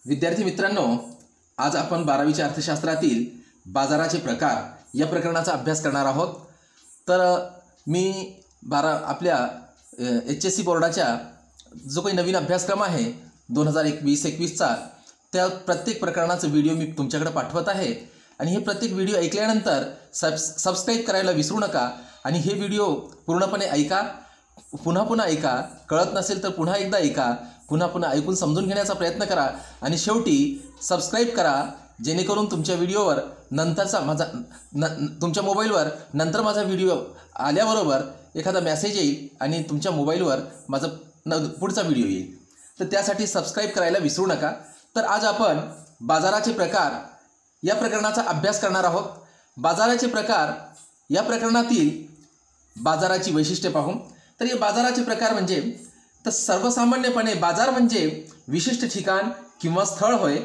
विद्यार्थी मित्रांनो, आज आपण 12वीच्या अर्थशास्त्रातील बाजाराचे प्रकार या प्रकरणाचा अभ्यास करणार आहोत। तर मी आपल्या HSC बोर्डाच्या जो काही नवीन अभ्यासक्रम आहे 2021-21चा त्या प्रत्येक प्रकरणाचा व्हिडिओ मी तुमच्याकडे पाठवत आहे आणि हे प्रत्येक व्हिडिओ ऐकल्यानंतर सबस्क्राइब करायला विसरू नका आणि हे व्हिडिओ पूर्णपणे ऐका, पुन्हा ऐका, कळत नसेल तर पुन्हा एकदा ऐका, पुन्हा ऐकून समजून घेण्याचा प्रयत्न करा आणि शेवटी सबस्क्राइब करा, जेणेकरून तुमच्या व्हिडिओवर नंतरचा तुमच्या मोबाईलवर नंतर माझा व्हिडिओ आल्याबरोबर एखादा मेसेज येईल आणि तुमच्या मोबाईलवर माझा पुढचा व्हिडिओ येईल। तर त्यासाठी सबस्क्राइब करायला विसरू नका। तर आज आपण बाजाराचे प्रकार या प्रकरणाचा अभ्यास करणार आहोत। बाजाराचे प्रकार या प्रकरणातील बाजाराची वैशिष्ट्ये पाहू। तर हे बाजाराचे प्रकार म्हणजे तर सर्वसामान्यपणे बाजार म्हणजे विशिष्ट ठिकाण किंवा स्थळ होय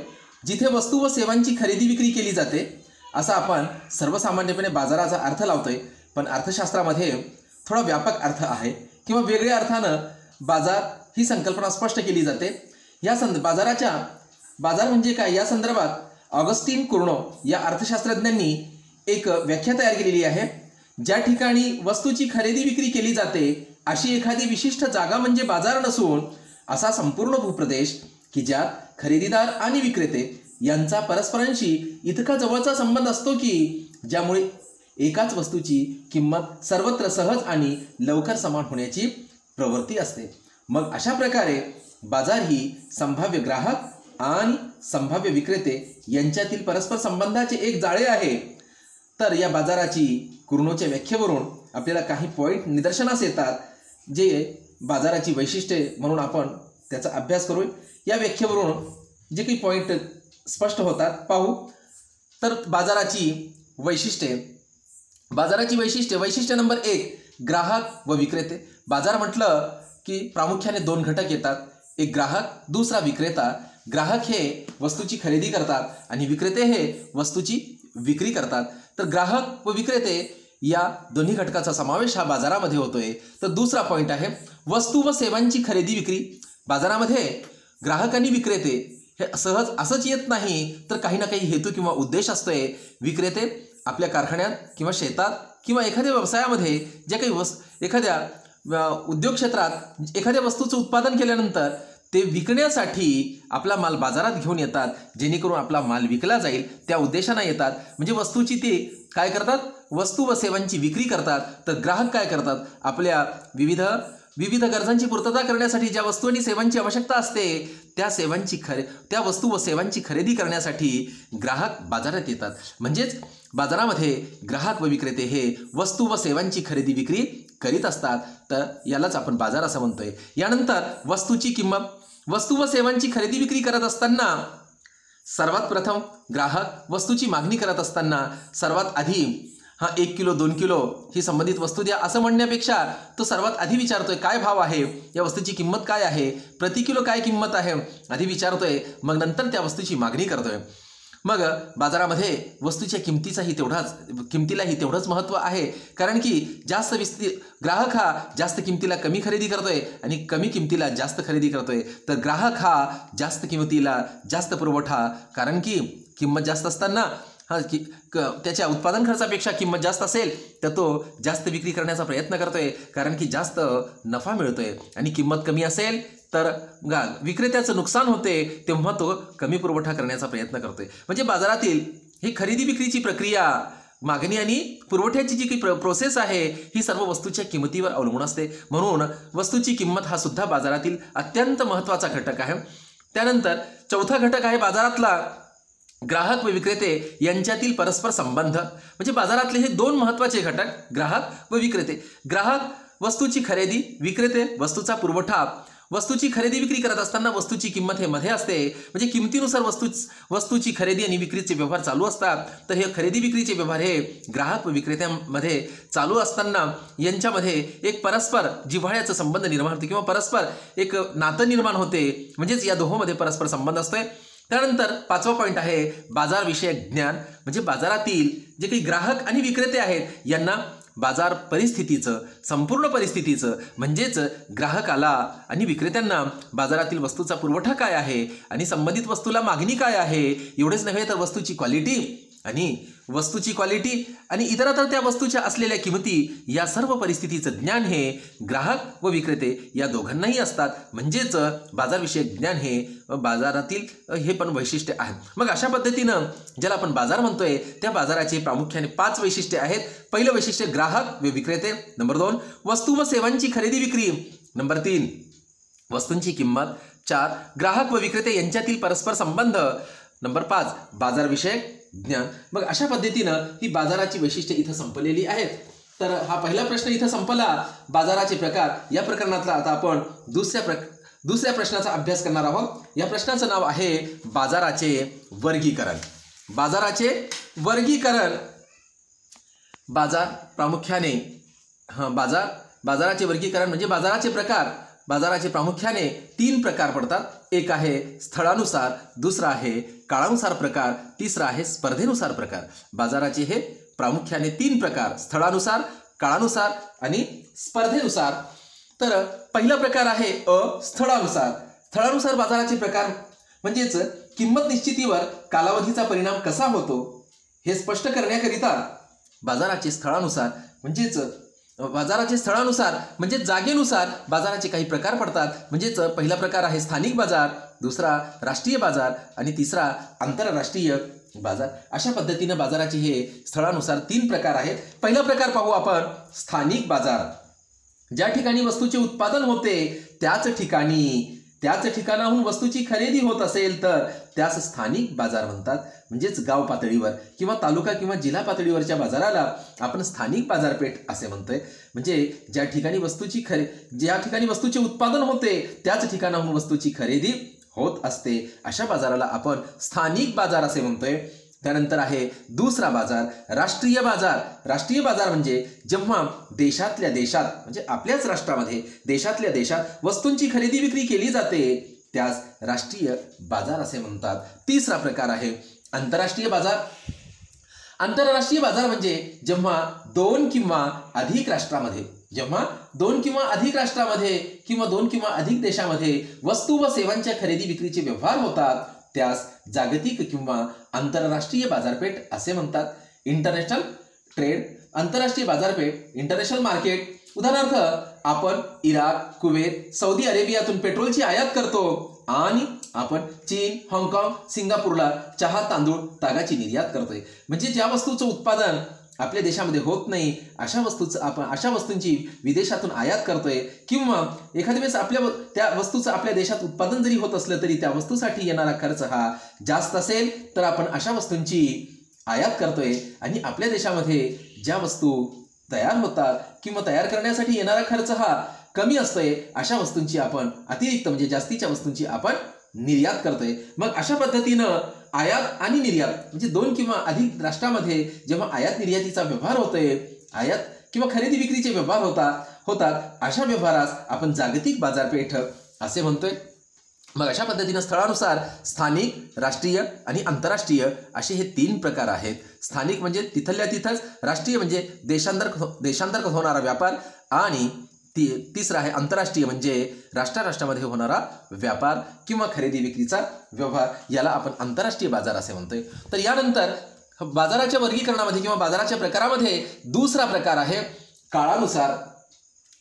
जिथे वस्तू व सेवांची खरेदी विक्री केली जाते, असा आपण सर्वसामान्यपणे बाजाराचा अर्थ लावतोय। पण अर्थशास्त्रामध्ये थोडा व्यापक अर्थ आहे किंवा वेगळ्या अर्थानं बाजार ही संकल्पना स्पष्ट केली जाते। या बाजार म्हणजे काय या संदर्भात ऑगस्टिन कुर्नो या अर्थशास्त्रज्ञांनी एक व्याख्या तयार केलेली आहे। ज्या ठिकाणी वस्तूची खरेदी विक्री केली जाते अशी एखादी विशिष्ट जागा म्हणजे बाजार नसून असा संपूर्ण भूप्रदेश की ज्यात खरेदीदार आणि विक्रेते यांचा परस्परांशी इतका जवळचा संबंध असतो की ज्यामुळे एकाच वस्तूची किंमत सर्वत्र सहज आणि लवकर समान होण्याची प्रवृत्ती असते। मग अशा प्रकारे बाजार ही संभाव्य ग्राहक आणि संभाव्य विक्रेते यांच्यातील परस्पर संबंधाचे एक जाळे आहे। तर या बाजाराची कुर्नोच्या व्याख्येवरून आपल्याला काही पॉइंट निदर्शनास येतात जे बाजाराची वैशिष्ट्ये म्हणून आपण त्याचा अभ्यास करू। या व्याख्येवरून जे काही पॉइंट स्पष्ट होतात पाहू। तर बाजाराची वैशिष्ट्ये वैशिष्ट्य नंबर 1, ग्राहक व विक्रेते। बाजार म्हटलं की प्रामुख्याने दोन घटक येतात, एक ग्राहक, दुसरा विक्रेता। ग्राहक हे वस्तूची खरेदी करतात आणि विक्रेते हे वस्तूची विक्री करतात। तर ग्राहक व विक्रेते या दोन्ही घटकाचा समावेश हा बाजारामध्ये होतोय। तर दुसरा पॉइंट आहे वस्तू व सेवांची खरेदी विक्री। बाजारामध्ये ग्राहक आणि विक्रेते हे सहज असंच येत नाही, तर काही ना काही हेतू किंवा उद्देश असतोय। विक्रेते आपल्या कारखान्यात किंवा शेतात किंवा एखाद्या व्यवसायामध्ये ज्या काही एखाद्या उद्योग क्षेत्रात एखाद्या वस्तूचं उत्पादन केल्यानंतर ते विकण्यासाठी आपला माल बाजारात घेऊन येतात, जेणेकरून आपला माल विकला जाईल त्या उद्देशाने येतात। म्हणजे वस्तूची ते काय करतात, वस्तू व सेवांची विक्री करतात। तर ग्राहक काय करतात, आपल्या विविध गरजांची पूर्तता करण्यासाठी ज्या वस्तू आणि सेवांची आवश्यकता असते त्या वस्तू व सेवांची खरेदी करण्यासाठी ग्राहक बाजारात येतात। म्हणजेच बाजारामध्ये ग्राहक व विक्रेते हे वस्तू व सेवांची खरेदी विक्री करीत असतात। तर यालाच आपण बाजार असं म्हणतोय। यानंतर वस्तूची किंमत। वस्तू व सेवांची खरेदी विक्री करत असताना सर्वात प्रथम ग्राहक वस्तूची मागणी करत असताना सर्वात आधी 1 किलो 2 किलो ही संबंधित वस्तू द्या असं म्हणण्यापेक्षा तो सर्वात आधी विचारतोय काय भाव आहे, या वस्तूची किंमत काय आहे, प्रति किलो काय किंमत आहे आधी विचारतोय, मग नंतर त्या वस्तूची मागणी करतोय। मग बाजारामध्ये वस्तूच्या किमतीलाही तेवढंच महत्त्व आहे, कारण की ग्राहक हा जास्त किमतीला कमी खरेदी करतोय आणि कमी किमतीला जास्त खरेदी करतोय। तर ग्राहक हा जास्त किमतीला जास्त पुरवठा, कारण की किंमत जास्त असताना त्याच्या उत्पादन खर्चापेक्षा किंमत जास्त असेल तर तो जास्त विक्री करण्याचा प्रयत्न करतोय, कारण की जास्त नफा मिळतोय। आणि किंमत कमी असेल तर विक्रेत्याचं नुकसान होते, तेव्हा तो कमी पुरवठा करण्याचा प्रयत्न करतोय। म्हणजे बाजारातील ही खरेदी विक्रीची प्रक्रिया, मागणी आणि पुरवठ्याची जी काही प्रोसेस आहे ही सर्व वस्तूच्या किंमतीवर अवलंबून असते। म्हणून वस्तूची किंमत हा सुद्धा बाजारातील अत्यंत महत्त्वाचा घटक आहे। त्यानंतर चौथा घटक आहे बाजारातला ग्राहक व विक्रेते यांच्यातील परस्पर संबंध। म्हणजे बाजारातले हे दोन महत्त्वाचे घटक, ग्राहक व विक्रेते। ग्राहक वस्तूची खरेदी, विक्रेते वस्तूचा पुरवठा। वस्तूची खरेदी विक्री करत असताना वस्तूची किंमत हे मध्ये असते, म्हणजे किमतीनुसार वस्तूची खरेदी आणि विक्रीचे व्यवहार चालू असतात। तर हे खरेदी विक्रीचे व्यवहार हे ग्राहक व विक्रेत्यांमध्ये चालू असताना यांच्यामध्ये एक परस्पर जिव्हाळ्याचा संबंध निर्माण होते किंवा परस्पर एक नातं निर्माण होते, म्हणजेच या दोहोंमध्ये परस्पर संबंध असतोय। त्यानंतर पाचवा पॉइंट आहे बाजार विषयक ज्ञान। म्हणजे बाजारातील जे काही ग्राहक आणि विक्रेते आहेत यांना बाजार परिस्थितीचं, संपूर्ण परिस्थितीचं, म्हणजेच ग्राहकाला आणि विक्रेत्यांना बाजारातील वस्तूचा पुरवठा काय आहे आणि संबंधित वस्तूला मागणी काय आहे, एवढेच नव्हे तर वस्तूची क्वालिटी आणि इतरत्र त्या वस्तूच्या असलेल्या किमती, या सर्व परिस्थितीचं ज्ञान हे ग्राहक व विक्रेते या दोघांनाही असतात. म्हणजेच बाजारविषयक ज्ञान हे बाजारातील हे पण वैशिष्ट्य आहे. मग अशा पद्धतीनं ज्याला आपण बाजार म्हणतोय त्या बाजाराचे प्रामुख्याने 5 वैशिष्ट्ये आहेत. पहिलं वैशिष्ट्य ग्राहक व विक्रेते. नंबर 2 वस्तू व सेवांची खरेदी विक्री. नंबर 3 वस्तूंची किंमत. 4 ग्राहक व विक्रेते यांच्यातील परस्पर संबंध. नंबर 5 बाजारविषयक ज्ञान. मग अशा पद्धतीनं ही बाजाराची वैशिष्ट्ये इथं संपलेली आहेत. तर हा पहिला प्रश्न इथं संपला, बाजाराचे प्रकार. या प्रकरणातला आता आपण दुसऱ्या प्रश्नाचा अभ्यास करणार आहोत. या प्रश्नाचं नाव आहे बाजाराचे वर्गीकरण. बाजाराचे वर्गीकरण. बाजार प्रामुख्याने बाजाराचे वर्गीकरण म्हणजे बाजाराचे प्रकार. बाजाराचे प्रामुख्याने 3 प्रकार पडतात. एक आहे स्थळानुसार, दुसरा आहे काळानुसार प्रकार, तिसरा आहे स्पर्धेनुसार प्रकार. बाजाराचे हे प्रामुख्याने 3 प्रकार, स्थळानुसार, काळानुसार आणि स्पर्धेनुसार. तर पहिला प्रकार आहे स्थळानुसार. स्थळानुसार बाजाराचे प्रकार म्हणजेच किंमत निश्चितीवर कालावधीचा परिणाम कसा होतो हे स्पष्ट करण्याकरिता बाजाराचे स्थळानुसार म्हणजे जागेनुसार बाजाराचे काही प्रकार पडतात. म्हणजेच पहिला प्रकार आहे स्थानिक बाजार, दुसरा राष्ट्रीय बाजार आणि तिसरा आंतरराष्ट्रीय बाजार. अशा पद्धतीने बाजाराचे हे स्थळानुसार 3 प्रकार आहेत. पहिला प्रकार पाहू आपण स्थानिक बाजार. ज्या ठिकाणी वस्तूचे उत्पादन होते त्याच ठिकाणाहून वस्तूची खरेदी होत असेल तर त्यास स्थानिक बाजार म्हणतात. म्हणजेच गाव पातळीवर किंवा तालुका किंवा जिल्हा पातळीवरच्या बाजाराला आपण स्थानिक बाजारपेठ असे म्हणतोय. म्हणजे ज्या ठिकाणी वस्तूचे उत्पादन होते त्याच ठिकाणाहून वस्तूची खरेदी होत असते अशा बाजाराला आपण स्थानिक बाजार असे म्हणतोय. त्यानंतर आहे दुसरा बाजार राष्ट्रीय बाजार. राष्ट्रीय बाजार म्हणजे जेव्हा देशातल्या देशात म्हणजे आपल्याच राष्ट्रामध्ये देशातल्या देशात वस्तूंची खरेदी विक्री केली जाते त्यास राष्ट्रीय बाजार असे म्हणतात. तिसरा प्रकार आहे आंतरराष्ट्रीय बाजार. आंतरराष्ट्रीय बाजार म्हणजे जेव्हा 2 किंवा अधिक राष्ट्रामध्ये किंवा 2 किंवा अधिक देशामध्ये वस्तू व सेवांच्या खरेदी विक्रीचे व्यवहार होतात त्यास जागतिक किंवा आंतरराष्ट्रीय बाजारपेठ असे म्हणतात. इंटरनॅशनल ट्रेड, आंतरराष्ट्रीय बाजारपेठ, इंटरनॅशनल मार्केट. उदाहरणार्थ आपण इराक, कुवेत, सौदी अरेबियातून पेट्रोलची आयात करतो आणि आपण चीन, हाँगकाँग, सिंगापूरला चहा, तांदूळ, तागाची निर्यात करतोय. म्हणजे ज्या वस्तूचं उत्पादन आपल्या देशामध्ये होत नाही अशा वस्तूंची विदेशातून आयात करतोय किंवा एखाद्या वेळेस त्या वस्तूचं आपल्या देशात उत्पादन जरी होत असलं तरी त्या वस्तूसाठी येणारा खर्च हा जास्त असेल तर आपण अशा वस्तूंची आयात करतोय. आणि आपल्या देशामध्ये ज्या वस्तू तयार होतात किंवा तयार करण्यासाठी येणारा खर्च हा कमी असतोय अशा वस्तूंची आपण अतिरिक्त म्हणजे जास्तीच्या वस्तूंची आपण निर्यात करतोय. मग अशा पद्धतीनं आयात आणि निर्यात म्हणजे 2 किंवा अधिक राष्ट्रामध्ये जेव्हा आयात निर्यातीचा व्यवहार होतोय, आयात किंवा खरेदी विक्रीचे व्यवहार होतात अशा व्यवहारास आपण जागतिक बाजारपेठ असे म्हणतोय. मग अशा पद्धतीनं स्थळानुसार स्थानिक, राष्ट्रीय आणि आंतरराष्ट्रीय असे हे 3 प्रकार आहेत. स्थानिक म्हणजे तिथल्या तिथंच, राष्ट्रीय म्हणजे देशांतर्गत होणारा व्यापार आणि तिसरा आहे आंतरराष्ट्रीय म्हणजे राष्ट्रामध्ये होणारा व्यापार किंवा खरेदी विक्रीचा व्यवहार, याला आपण आंतरराष्ट्रीय बाजार असे म्हणतोय. तर यानंतर बाजाराच्या वर्गीकरणामध्ये किंवा बाजाराच्या प्रकारामध्ये दुसरा प्रकार आहे काळानुसार.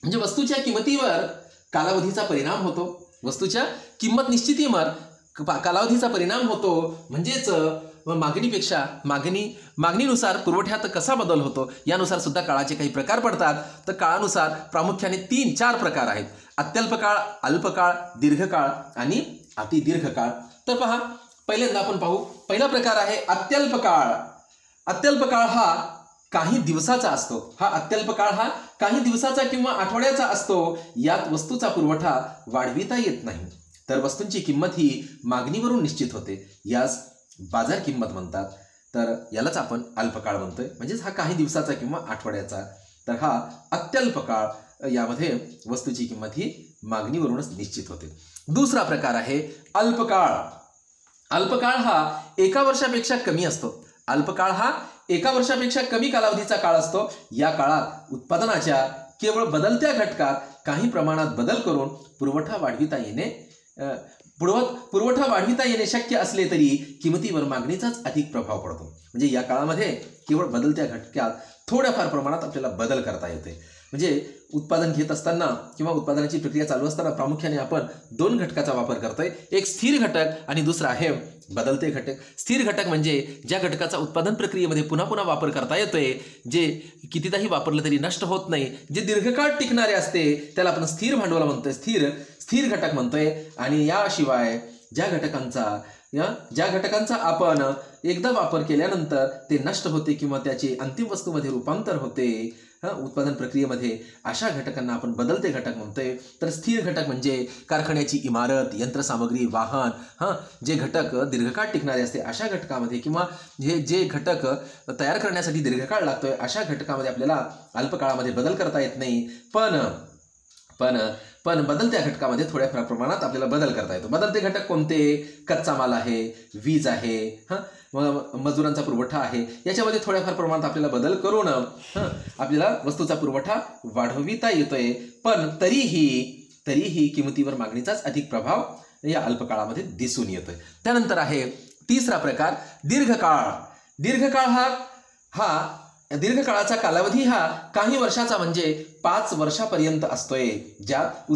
म्हणजे वस्तूच्या किमतीवर कालावधीचा परिणाम होतो. वस्तूच्या किंमत निश्चितीवर कालावधीचा परिणाम होतो. म्हणजेच मागणीनुसार पुरवठ्यात कसा बदल होतो यानुसार सुद्धा काळाचे काही प्रकार पडतात. तर काळानुसार प्रामुख्याने 3-4 प्रकार आहेत. अत्यल्पकाळ, अल्पकाळ, दीर्घकाळ आणि अतिदीर्घकाळ. तर पहा, पहिल्यांदा आपण पाहू. पहिला प्रकार आहे अत्यल्पकाळ. अत्यल्पकाळ हा काही दिवसाचा असतो. अत्यल्पकाळ हा काही दिवसाचा किंवा आठवड्याचा असतो. यात वस्तूचा पुरवठा वाढविता येत नाही तर वस्तूंची किंमत ही मागणीवरून निश्चित होते. यास बाजार किंमत म्हणतात. तर यालाच आपण अल्पकाळ म्हणतोय. म्हणजेच हा काही दिवसाचा किंवा आठवड्याचा. तर हा अत्यल्पकाळ, यामध्ये वस्तूची किंमत ही मागणीवरूनच निश्चित होते. दुसरा प्रकार आहे अल्पकाळ. अल्पकाळ हा 1 वर्षापेक्षा कमी असतो. अल्पकाळ हा 1 वर्षापेक्षा कमी कालावधीचा काळ असतो। या काळात उत्पादनाच्या केवळ बदलत्या घटकात काही प्रमाणात बदल करून पुरवठा वाढविता येणे शक्य असले तरी किमतीवर मागणीचाच अधिक प्रभाव पडतो। म्हणजे या काळामध्ये केवळ बदलत्या घटकात थोड्याफार प्रमाणात आपल्याला बदल करता येते। म्हणजे उत्पादन घेत असताना किंवा उत्पादनाची प्रक्रिया चालू असताना प्रामुख्याने आपण 2 घटकाचा वापर करतोय। एक स्थिर घटक आणि दुसरा आहे बदलते घटक। स्थिर घटक म्हणजे ज्या घटकाचा उत्पादन प्रक्रियेमध्ये पुन्हा पुन्हा वापर करता येतोय, जे कितीदाही वापरलं तरी नष्ट होत नाही, जे दीर्घकाळ टिकणारे असते, त्याला आपण स्थिर भांडवल म्हणतोय, स्थिर घटक म्हणतोय। आणि याशिवाय ज्या घटकांचा आपण एकदा वापर केल्यानंतर ते नष्ट होते किंवा त्याचे अंतिम वस्तूमध्ये रूपांतर होते उत्पादन प्रक्रियेमध्ये, अशा घटकांना आपण बदलते घटक म्हणतोय। तर स्थिर घटक म्हणजे कारखान्याची इमारत, यंत्रसामग्री, वाहन, जे घटक दीर्घकाळ टिकणारे असते अशा घटकामध्ये, किंवा जे घटक तयार करण्यासाठी दीर्घकाळ लागतोय अशा घटकामध्ये आपल्याला अल्पकाळामध्ये बदल करता येत नाही। पण बदलत्या घटकामध्ये थोड्या प्रमाणात आपल्याला बदल करता येतो। बदलते घटक कोणते? कच्चा माल आहे, वीज आहे, मजुरांचा पुरवठा आहे, याच्यामध्ये थोड्याफार प्रमाणात आपल्याला बदल करून आपल्याला वस्तूचा पुरवठा वाढविता येतोय। पण तरीही किमतीवर मागणीचाच अधिक प्रभाव या अल्पकाळामध्ये दिसून येतोय। त्यानंतर आहे तिसरा प्रकार दीर्घकाळ। दीर्घकाळाचा कालावधी हा काही वर्षाचा म्हणजे 5 वर्षापर्यंत असतोय, ज्यात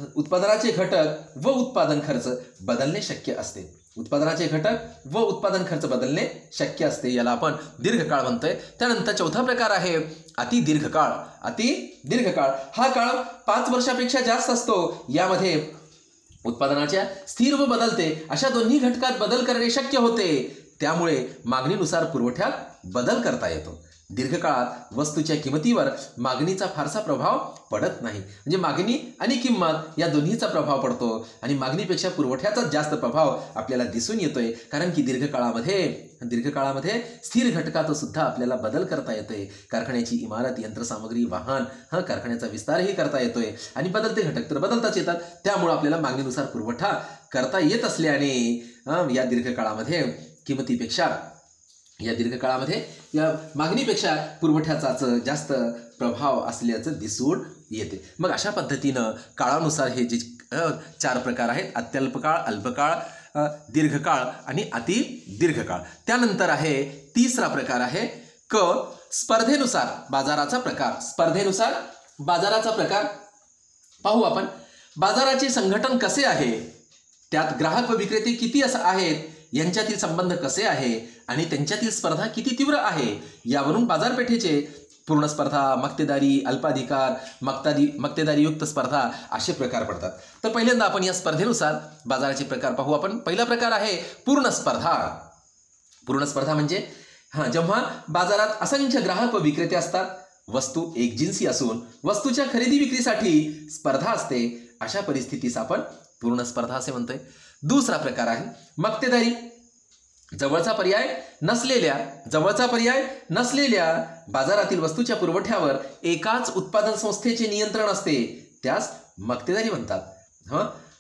उत्पादनाचे घटक व उत्पादन खर्च बदलणे शक्य असते। याला आपण दीर्घकाळ म्हणतोय। त्यानंतर चौथा प्रकार आहे अतिदीर्घकाळ। हा काळ 5 वर्षापेक्षा जास्त असतो। यामध्ये उत्पादनाच्या स्थिर व बदलते अशा दोन्ही घटकात बदल करणे शक्य होते, त्यामुळे मागणीनुसार पुरवठ्यात बदल करता येतो। दीर्घकाळात वस्तूच्या किमतीवर मागणीचा फारसा प्रभाव पडत नाही। म्हणजे मागणी आणि किंमत या दोन्हीचा प्रभाव पडतो आणि मागणीपेक्षा पुरवठ्याचा जास्त प्रभाव आपल्याला दिसून येतोय, कारण की दीर्घकाळामध्ये स्थिर घटकात सुद्धा आपल्याला बदल करता येतोय। कारखान्याची इमारत, यंत्रसामग्री, वाहन, कारखान्याचा विस्तारही करता येतोय आणि बदलते घटक तर बदलताच येतात, त्यामुळे आपल्याला मागणीनुसार पुरवठा करता येत असल्याने या मागणीपेक्षा पुरवठ्याचाच जास्त प्रभाव असल्याचं दिसून येते। मग अशा पद्धतीनं काळानुसार हे जे 4 प्रकार आहेत, अत्यल्पकाळ, अल्पकाळ, दीर्घकाळ आणि अतिदीर्घकाळ। त्यानंतर आहे तिसरा प्रकार आहे स्पर्धेनुसार बाजाराचा प्रकार। पाहू आपण बाजाराचे संघटन कसे आहे, त्यात ग्राहक व विक्रेते किती आहेत, यांच्यातील संबंध कसे आहे आणि त्यांच्यातील स्पर्धा किती तीव्र आहे, यावरून बाजारपेठेचे पूर्ण स्पर्धा, मक्तेदारी, अल्पाधिकार, मक्तेदारीयुक्त स्पर्धा असे प्रकार पडतात। तर पहिल्यांदा आपण या स्पर्धेनुसार बाजाराचे प्रकार पाहू आपण। पहिला प्रकार आहे पूर्ण स्पर्धा म्हणजे जेव्हा बाजारात असंख्य ग्राहक व विक्रेते असतात, वस्तू एकजिन्सी असून वस्तूच्या खरेदी विक्रीसाठी स्पर्धा असते, अशा परिस्थितीस आपण पूर्ण स्पर्धा असे म्हणतोय। दुसरा प्रकार आहे मक्तेदारी। जवळचा पर्याय नसलेल्या बाजारातील वस्तूच्या पुरवठ्यावर एकाच उत्पादन संस्थेचे नियंत्रण असते, त्यास मक्तेदारी म्हणतात।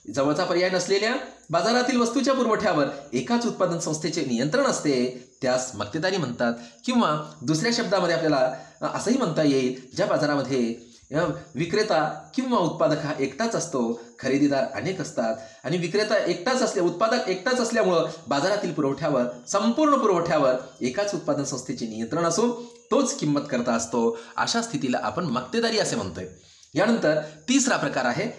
जवळचा पर्याय नसलेल्या बाजारातील वस्तूच्या पुरवठ्यावर एकाच उत्पादन संस्थेचे नियंत्रण असते, त्यास मक्तेदारी म्हणतात। किंवा दुसऱ्या शब्दामध्ये आपल्याला असंही म्हणता येईल, ज्या बाजारामध्ये विक्रेता किंवा उत्पादक हा एकटाच असतो, खरेदीदार अनेक असतात आणि उत्पादक एकटाच असल्यामुळं बाजारातील संपूर्ण पुरवठ्यावर एकाच उत्पादन संस्थेचे नियंत्रण असून तोच किंमत करता असतो, अशा स्थितीला आपण मक्तेदारी असे म्हणतोय। यानंतर तिसरा प्रकार आहे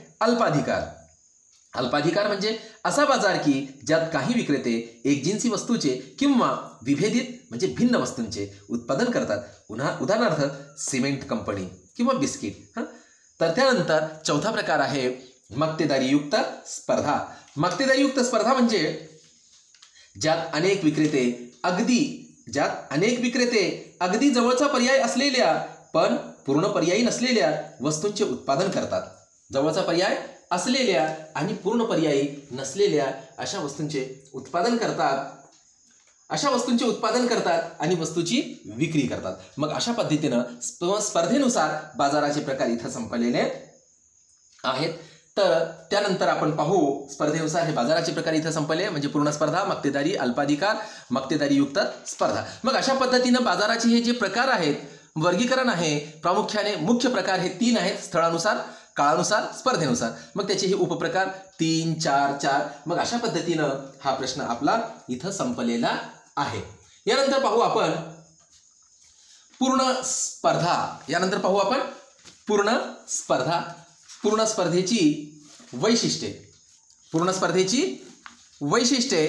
अल्पाधिकार म्हणजे असा बाजार की ज्यात काही विक्रेते एकजिन्सी वस्तूचे किंवा विभेदित म्हणजे भिन्न वस्तूंचे उत्पादन करतात, उदाहरणार्थ सिमेंट कंपनी किंवा बिस्किट। तर त्यानंतर चौथा प्रकार आहे मक्तेदारीयुक्त स्पर्धा म्हणजे ज्यात अनेक विक्रेते अगदी जवळचा पर्याय असलेल्या पण पूर्ण पर्यायी नसलेल्या वस्तूंचे उत्पादन करतात। जवळचा पर्याय असलेल्या आणि पूर्ण पर्यायी नसलेल्या अशा वस्तूंचे उत्पादन करतात आणि वस्तूची विक्री करतात। मग अशा पद्धतीनं स्पर्धेनुसार बाजाराचे प्रकार इथं संपलेले आहेत। तर त्यानंतर आपण पाहू स्पर्धेनुसार हे बाजाराचे प्रकार इथं संपले, म्हणजे पूर्ण स्पर्धा, मक्तेदारी, अल्पाधिकार, मक्तेदारीयुक्त स्पर्धा. मग अशा पद्धतीनं बाजाराचे हे जे प्रकार आहेत, वर्गीकरण आहे, प्रामुख्याने मुख्य प्रकार हे 3 आहेत, स्थळानुसार, काळानुसार, स्पर्धेनुसार. मग त्याचे हे उपप्रकार 3, 4, 4. मग अशा पद्धतीनं हा प्रश्न आपला इथं संपलेला आहे. यानंतर पाहू आपण पूर्ण स्पर्धा. यानंतर पाहू आपण पूर्ण स्पर्धा. पूर्ण स्पर्धेची वैशिष्ट्ये. पूर्ण स्पर्धेची वैशिष्ट्ये.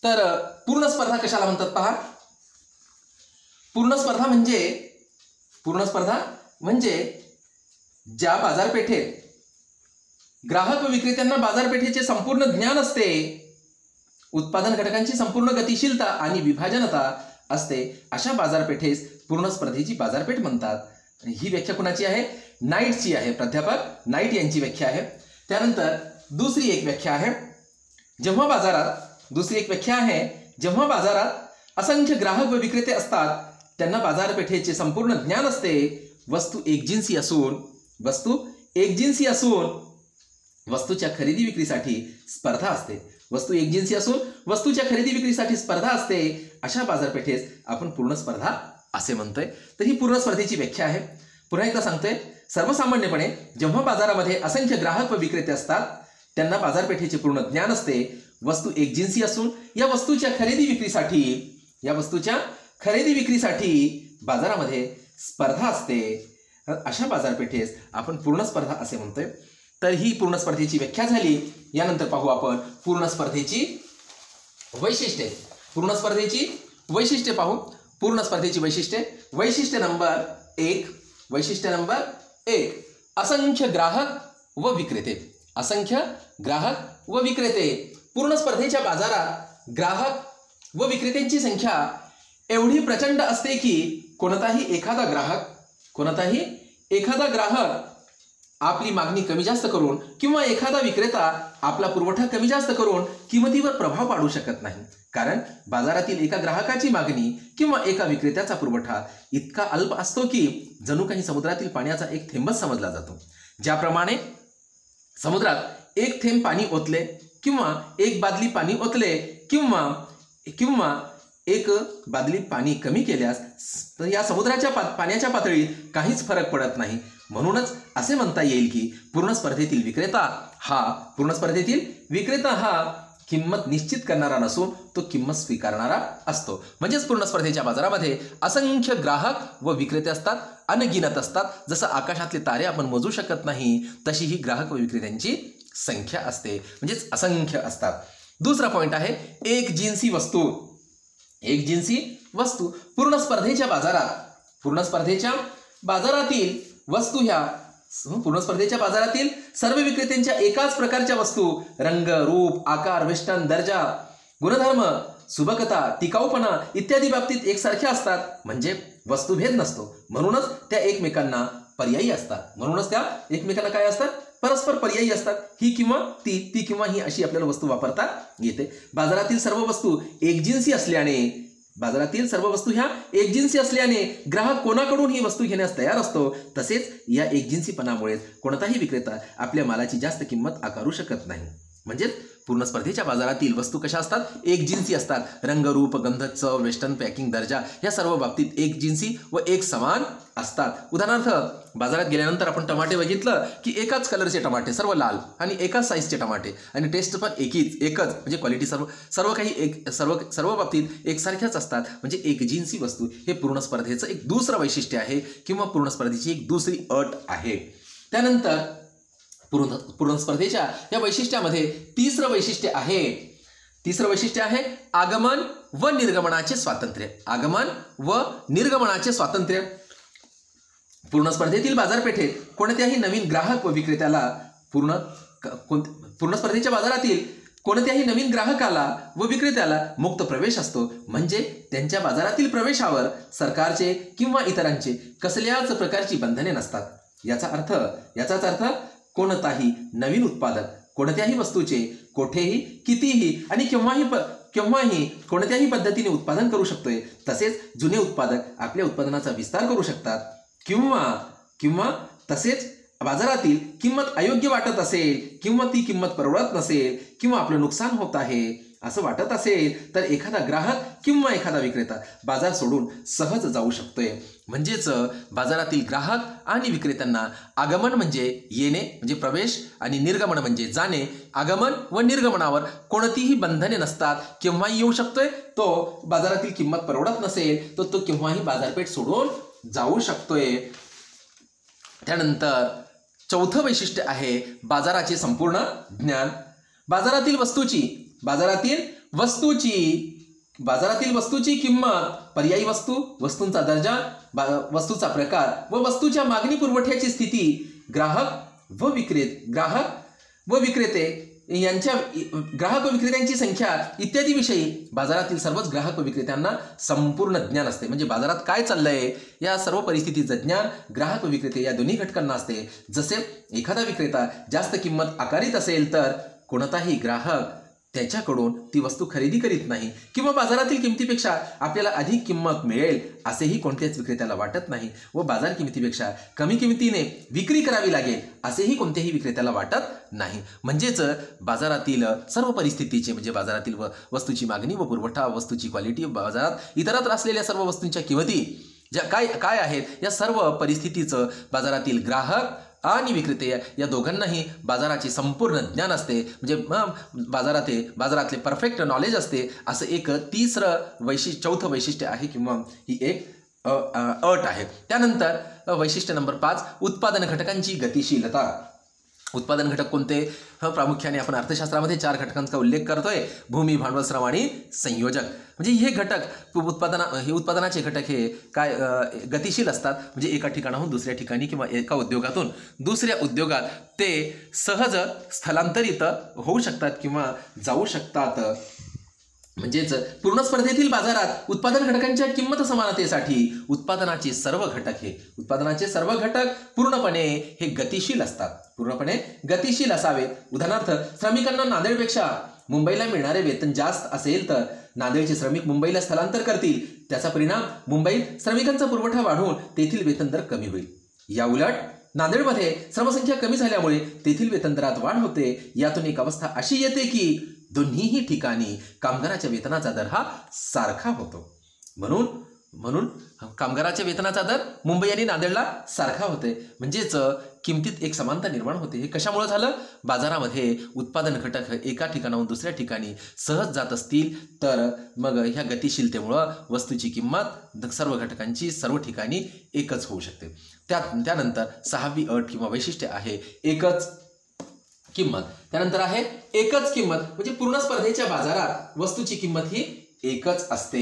तर पूर्ण स्पर्धा कशाला म्हणतात पहा. पूर्ण स्पर्धा म्हणजे ज्या बाजारपेठेत ग्राहक व विक्रेत्यांना बाजारपेठेचे संपूर्ण ज्ञान असते, उत्पादन घटकांची संपूर्ण गतिशीलता आणि विभाजनता असते, अशा बाजारपेठेस पूर्ण स्पर्धेची बाजारपेठ म्हणतात. ही व्याख्या कुणाची आहे? नाईटची आहे. प्राध्यापक नाईट यांची व्याख्या आहे. त्यानंतर दुसरी एक व्याख्या आहे, जेव्हा बाजारात असंख्य ग्राहक व विक्रेते असतात, त्यांना बाजारपेठेचे संपूर्ण ज्ञान असते. वस्तू एकजिन्सी असून वस्तूच्या खरेदी विक्रीसाठी स्पर्धा असते. अशा बाजारपेठेस आपण पूर्ण स्पर्धा असे म्हणतोय. तर ही पूर्ण स्पर्धेची व्याख्या आहे. पुन्हा एकदा सांगतोय, सर्वसामान्यपणे जेव्हा बाजारामध्ये असंख्य ग्राहक व विक्रेते असतात, त्यांना बाजारपेठेचे पूर्ण ज्ञान असते. वस्तू एकजिन्सी असून या वस्तूच्या खरेदी विक्रीसाठी बाजारामध्ये स्पर्धा असते. अशा बाजारपेठेस आपण पूर्ण स्पर्धा असे म्हणतोय. तर ही पूर्ण स्पर्धेची व्याख्या झाली. यानंतर पाहू आपण पूर्ण स्पर्धेची वैशिष्ट्ये. पूर्ण स्पर्धेची वैशिष्ट्ये पाहू. पूर्ण स्पर्धेची वैशिष्ट्ये. वैशिष्ट्य नंबर 1. असंख्य ग्राहक व विक्रेते. पूर्ण स्पर्धेच्या बाजारात ग्राहक व विक्रेत्यांची संख्या एवढी प्रचंड असते की कोणताही एखादा ग्राहक आपली मागणी कमी जास्त करून किंवा एखादा विक्रेता आपला पुरवठा कमी जास्त करून किंमतीवर प्रभाव पाडू शकत नाही. कारण बाजारातील एका ग्राहकाची मागणी किंवा एका विक्रेत्याचा पुरवठा इतका अल्प असतो की जणू काही समुद्रातील पाण्याचा एक थेंबच समजला जातो. ज्याप्रमाणे समुद्रात एक थेंब पाणी ओतले किंवा एक बादली पाणी ओतले किंवा एक बादली पाणी कमी केल्यास तर या समुद्राच्या पाण्याच्या पातळीत काहीच फरक पडत नाही. म्हणूनच असे म्हणता येईल की पूर्ण स्पर्धेतील विक्रेता हा किंमत निश्चित करणारा नसून तो किंमत स्वीकारणारा असतो. म्हणजेच पूर्ण स्पर्धेच्या बाजारामध्ये असंख्य ग्राहक व विक्रेते असतात, अनगिनत असतात. जसं आकाशातले तारे आपण मोजू शकत नाही, तशी ही ग्राहक व विक्रेत्यांची संख्या असते, म्हणजेच असंख्य असतात. दुसरा पॉइंट आहे एकजिन्सी वस्तू. पूर्ण स्पर्धेच्या बाजारातील सर्व विक्रेत्यांच्या एकाच प्रकारच्या वस्तू रंग, रूप, आकार, वेष्टन, दर्जा, गुणधर्म, सुबकता, टिकाऊपणा इत्यादी बाबतीत एकसारख्या असतात. म्हणजे वस्तुभेद नसतो. म्हणूनच त्या एकमेकांना पर्यायी असतात. काय असतात? परस्पर पर्यायी असतात. ही किंवा ती किंवा ही अशी आपल्याला वस्तू वापरता येते. बाजारातील सर्व वस्तू ह्या एकजिन्सी असल्याने ग्राहक कोणाकडून ही वस्तू घेण्यास तयार असतो. तसेच या एकजिन्सीपणामुळे कोणताही विक्रेता आपल्या मालाची जास्त किंमत आकारू शकत नाही. म्हणजेच पूर्ण स्पर्धेच्या बाजारातील वस्तू कशा असतात? एकजिन्सी असतात. रंग, रूप, गंध, चव, वेस्टर्न, पॅकिंग, दर्जा या सर्व बाबतीत एकजिन्सी व एक समान असतात. उदाहरणार्थ, बाजारात गेल्यानंतर आपण टमाटे बघितलं की एकाच कलरचे टमाटे, सर्व लाल, आणि एकाच साईजचे टमाटे, आणि टेस्ट पण एकच, म्हणजे क्वालिटी सर्व बाबतीत एकसारख्याच असतात. म्हणजे एकजिन्सी वस्तू हे पूर्ण स्पर्धेचं एक दुसरं वैशिष्ट्य आहे किंवा पूर्ण स्पर्धेची एक दुसरी अट आहे. त्यानंतर पूर्ण स्पर्धेच्या या वैशिष्ट्यामध्ये तिसरं वैशिष्ट्य आहे आगमन व निर्गमनाचे स्वातंत्र्य. पूर्ण स्पर्धेतील बाजारपेठेत कोणत्याही नवीन ग्राहक व विक्रेत्याला पूर्ण स्पर्धेच्या बाजारातील कोणत्याही नवीन ग्राहकाला व विक्रेत्याला मुक्त प्रवेश असतो. म्हणजे त्यांच्या बाजारातील प्रवेशावर सरकारचे किंवा इतरांचे कसल्याच प्रकारची बंधने नसतात. याचाच अर्थ कोणताही नवीन उत्पादक कोणत्याही वस्तूचे कोठेही, कितीही आणि केव्हाही कोणत्याही पद्धतीने उत्पादन करू शकतोय. तसेच जुने उत्पादक आपल्या उत्पादनाचा विस्तार करू शकतात किंवा तसेच बाजारातील किंमत अयोग्य वाटत असेल किंवा ती किंमत परवडत नसेल किंवा आपलं नुकसान होत आहे असं वाटत असेल तर एखादा ग्राहक किंवा एखादा विक्रेता बाजार सोडून सहज जाऊ शकतोय. म्हणजेच बाजारातील ग्राहक आणि विक्रेत्यांना आगमन म्हणजे येणे म्हणजे प्रवेश आणि निर्गमन म्हणजे जाणे. आगमन व निर्गमनावर कोणतीही बंधने नसतात. केव्हाही येऊ शकतोय. तो बाजारातील किंमत परवडत नसेल तर तो केव्हाही बाजारपेठ सोडून जाऊ शकतोय. त्यानंतर चौथं वैशिष्ट्य आहे बाजाराचे संपूर्ण ज्ञान. बाजारातील वस्तूची किंमत, पर्यायी वस्तू, वस्तूंचा दर्जा, वस्तूचा प्रकार व वस्तूच्या मागणी पुरवठ्याची स्थिती, ग्राहक व विक्रेत्यांची संख्या इत्यादी विषयी बाजारातील सर्वच ग्राहक व विक्रेत्यांना संपूर्ण ज्ञान असते. म्हणजे बाजारात काय चाललंय या सर्व परिस्थितीचं ज्ञान ग्राहक व विक्रेते या दोन्ही घटकांना असते. जसे एखादा विक्रेता जास्त किंमत आकारित असेल तर कोणताही ग्राहक त्याच्याकडून ती वस्तू खरेदी करीत नाही किंवा बाजारातील किमतीपेक्षा आपल्याला अधिक किंमत मिळेल असेही कोणत्याच विक्रेत्याला वाटत नाही व बाजार किमतीपेक्षा कमी किमतीने विक्री करावी लागेल असेही कोणत्याही विक्रेत्याला वाटत नाही. म्हणजेच बाजारातील सर्व परिस्थितीचे म्हणजे बाजारातील वस्तूची मागणी व पुरवठा, वस्तूची क्वालिटी, बाजारात इतरत्र असलेल्या सर्व वस्तूंच्या किमती ज्या काय आहेत या सर्व परिस्थितीचं बाजारातील ग्राहक आणि विक्रेते या दोघांनाही बाजाराचे संपूर्ण ज्ञान असते. म्हणजे बाजारातले परफेक्ट नॉलेज असते. असं एक चौथं वैशिष्ट्य आहे किंवा ही एक अट आहे. त्यानंतर वैशिष्ट्य नंबर 5 उत्पादन घटकांची गतिशीलता. उत्पादन घटक कोणते? प्रामुख्याने आपण अर्थशास्त्रामध्ये 4 घटकांचा उल्लेख करतोय. भूमी, भांडवल, श्रम आणि संयोजक. म्हणजे हे घटक उत्पादनाचे घटक हे काय गतिशील असतात. म्हणजे एका ठिकाणाहून दुसऱ्या ठिकाणी किंवा एका उद्योगातून दुसऱ्या उद्योगात ते सहज स्थलांतरित होऊ शकतात किंवा जाऊ शकतात. म्हणजेच पूर्ण स्पर्धेतील बाजारात उत्पादन घटकांच्या किंमत समानतेसाठी उत्पादनाचे सर्व घटक पूर्णपणे हे गतिशील असतात. पूर्णपणे गतिशील असावेत. उदाहरणार्थ श्रमिकांना नांदेडपेक्षा मुंबईला मिळणारे वेतन जास्त असेल तर नांदेडचे श्रमिक मुंबईला स्थलांतर करतील. त्याचा परिणाम मुंबईत श्रमिकांचा पुरवठा वाढून तेथील वेतन दर कमी होईल. या उलट नांदेडमध्ये श्रमसंख्या कमी झाल्यामुळे तेथील वेतन दरात वाढ होते. यातून एक अवस्था अशी येते की दोन्हीही ठिकाणी कामगाराच्या वेतनाचा दर हा सारखा होतो. म्हणून कामगाराच्या वेतनाचा दर मुंबई आणि नांदेडला सारखा होते. म्हणजेच किमतीत एक समानता निर्माण होते. हे कशामुळे झालं? बाजारामध्ये उत्पादन घटक एका ठिकाणाहून दुसऱ्या ठिकाणी सहज जात असतील तर मग ह्या गतिशीलतेमुळं वस्तूची किंमत सर्व घटकांची सर्व ठिकाणी एकच होऊ शकते. त्यानंतर 6वी अट किंवा वैशिष्ट्य आहे एकच किंमत. त्यानंतर आहे एकच किंमत. म्हणजे पूर्ण स्पर्धेच्या बाजारात वस्तूची किंमत ही एकच असते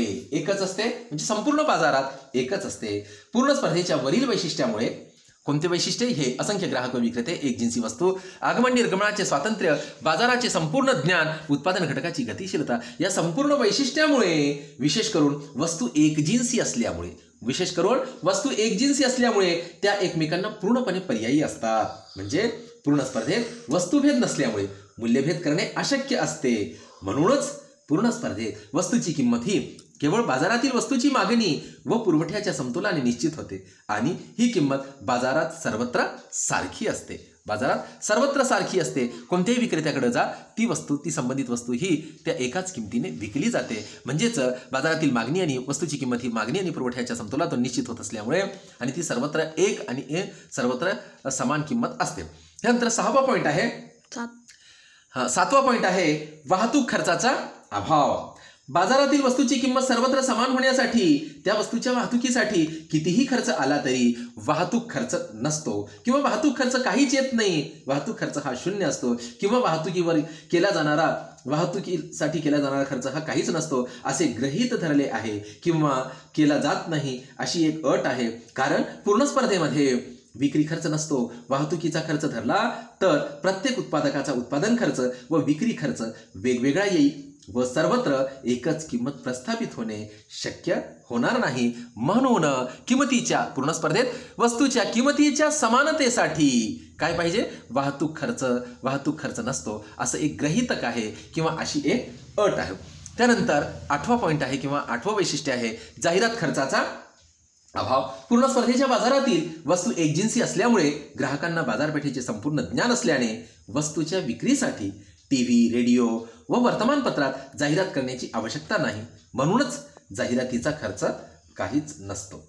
म्हणजे संपूर्ण बाजारात एकच असते. पूर्ण स्पर्धेच्या वरील वैशिष्ट्यामुळे कोणते वैशिष्ट्य? हे असंख्य ग्राहक व विक्रेते, एकजिन्सी वस्तू, आगमन निर्गमनाचे स्वातंत्र्य, बाजाराचे संपूर्ण ज्ञान, उत्पादन घटकाची गतिशीलता या संपूर्ण वैशिष्ट्यामुळे विशेष करून वस्तू एकजिन्सी असल्यामुळे त्या एकमेकांना पूर्णपणे पर्यायी असतात. म्हणजे पूर्ण स्पर्धेत वस्तुभेद नसल्यामुळे मूल्यभेद करणे अशक्य असते. म्हणूनच पूर्ण स्पर्धेत वस्तूची किंमत ही केवळ बाजारातील वस्तूची मागणी व पुरवठ्याच्या समतोलाने निश्चित होते आणि ही किंमत बाजारात सर्वत्र सारखी असते. कोणत्याही विक्रेत्याकडे जा, ती संबंधित वस्तू ही त्या एकाच किमतीने विकली जाते. म्हणजेच बाजारातील मागणी आणि वस्तूची किंमत ही मागणी आणि पुरवठ्याच्या समतोलातून निश्चित होत असल्यामुळे आणि ती सर्वत्र सर्वत्र समान किंमत असते. त्यानंतर 6वा पॉईंट आहे 7वा पॉईंट आहे वाहतूक खर्चाचा अभाव. बाजारातील वस्तूची किंमत सर्वत्र समान होण्यासाठी त्या वस्तूच्या वाहतुकीसाठी कितीही खर्च आला तरी वाहतूक खर्च नसतो किंवा वाहतूक खर्च काहीच येत नाही. वाहतूक खर्च हा शून्य असतो किंवा वाहतुकीसाठी केला जाणारा खर्च हा काहीच नसतो असे गृहीत धरले आहे किंवा केला जात नाही अशी एक अट आहे. कारण पूर्ण स्पर्धेमध्ये विक्री खर्च नसतो. वाहतुकीचा खर्च धरला तर प्रत्येक उत्पादकाचा उत्पादन खर्च व विक्री खर्च वेगवेगळा येईल व सर्वत्र एकच किंमत प्रस्थापित होणे शक्य होणार नाही. म्हणून पूर्ण स्पर्धेत वस्तूच्या किमतीच्या समानतेसाठी काय पाहिजे? वाहतूक खर्च नसतो असं एक गृहीतक आहे किंवा अशी एक अट आहे. त्यानंतर 8वा पॉईंट आहे किंवा 8वं वैशिष्ट्य आहे जाहिरात खर्चाचा अभाव. पूर्ण स्पर्धेच्या बाजारातील वस्तू एकजिन्सी असल्यामुळे ग्राहकांना बाजारपेठेचे संपूर्ण ज्ञान असल्याने वस्तूच्या विक्रीसाठी टीव्ही, रेडिओ व वर्तमानपत्रात जाहिरात करण्याची आवश्यकता नाही. म्हणूनच जाहिरातीचा खर्च काहीच नसतो.